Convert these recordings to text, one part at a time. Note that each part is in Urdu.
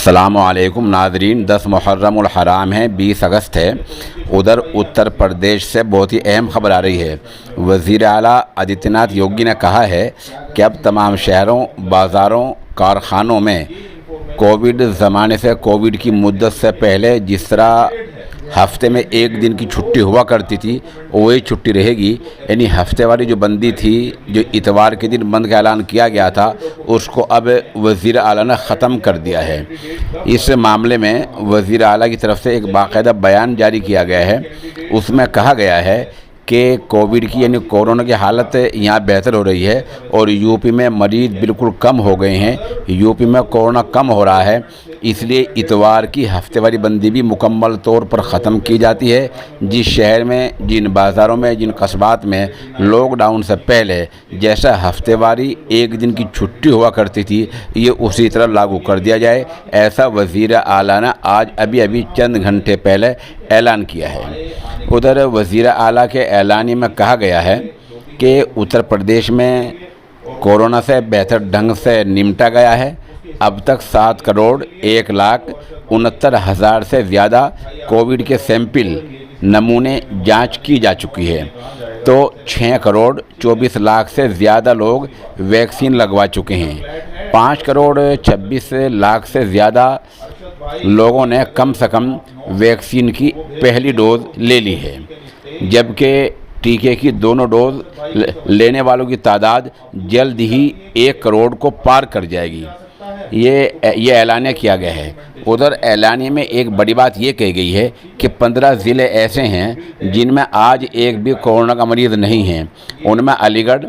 السلام علیکم ناظرین، 10 محرم الحرام ہے، 20 اگست ہے۔ ادھر اتر پردیش سے بہت ہی اہم خبر آ رہی ہے۔ وزیر اعلیٰ آدتیہ ناتھ یوگی نے کہا ہے کہ اب تمام شہروں، بازاروں، کارخانوں میں کووڈ زمانے سے کووڈ کی مدت سے پہلے جس طرح ہفتے میں ایک دن کی چھٹی ہوا کرتی تھی وہی چھٹی رہے گی، یعنی ہفتے والی جو بندی تھی، جو اتوار کے دن بند کا اعلان کیا گیا تھا، اس کو اب وزیر اعلیٰ نے ختم کر دیا ہے۔ اس معاملے میں وزیر اعلیٰ کی طرف سے ایک باقاعدہ بیان جاری کیا گیا ہے۔ اس میں کہا گیا ہے کہ کووڈ کی یعنی کورونا کی حالت یہاں بہتر ہو رہی ہے اور یوپی میں مریض بالکل کم ہو گئے ہیں، یوپی میں کورونا کم ہو رہا ہے، اس لیے اتوار کی ہفتے والی بندی بھی مکمل طور پر ختم کی جاتی ہے۔ جس شہر میں، جن بازاروں میں، جن قصبات میں لاک ڈاؤن سے پہلے جیسا ہفتے واری ایک دن کی چھٹی ہوا کرتی تھی، یہ اسی طرح لاگو کر دیا جائے، ایسا وزیر اعلیٰ نے آج ابھی چند گھنٹے پہلے اعلان کیا ہے۔ ادھر وزیر اعلیٰ کے اعلانے میں کہا گیا ہے کہ اتر پردیش میں کورونا سے بہتر ڈھنگ سے نمٹا گیا ہے۔ اب تک 7,61,69,000 سے زیادہ کووڈ کے سیمپل نمونے جانچ کی جا چکی ہے، تو 6,24,00,000 سے زیادہ لوگ ویکسین لگوا چکے ہیں۔ 5,26,00,000 سے زیادہ لوگوں نے کم سے کم ویکسین کی پہلی ڈوز لے لی ہے، جبکہ ٹیکے کی دونوں ڈوز لینے والوں کی تعداد جلد ہی 1 کروڑ کو پار کر جائے گی، یہ اعلانیہ کیا گیا ہے۔ ادھر اعلانیے میں ایک بڑی بات یہ کہی گئی ہے کہ 15 ضلع ایسے ہیں جن میں آج ایک بھی کورونا کا مریض نہیں ہیں۔ ان میں علی گڑھ،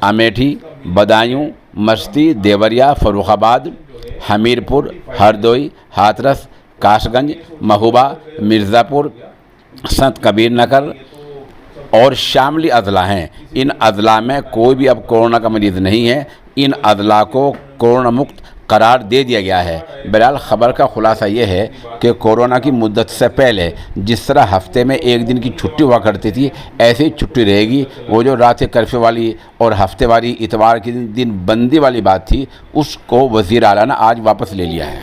امیٹھی، بدایوں، مستی، دیوریا، فروخ آباد، حمیر پور، ہردوئی، ہاتھرس، کاش گنج، مہوبہ، مرزا پور، سنت کبیر نگر اور شاملی اضلاع ہیں۔ ان اضلاع میں کوئی بھی اب کورونا کا مریض نہیں ہے، ان اضلاع کو کورونا مکت قرار دے دیا گیا ہے۔ بہرحال خبر کا خلاصہ یہ ہے کہ کورونا کی مدت سے پہلے جس طرح ہفتے میں ایک دن کی چھٹی ہوا کرتی تھی ایسی ہی چھٹی رہے گی۔ وہ جو رات کرفیو والی اور ہفتے والی اتوار کے دن بندی والی بات تھی، اس کو وزیر اعلیٰ نے آج واپس لے لیا ہے۔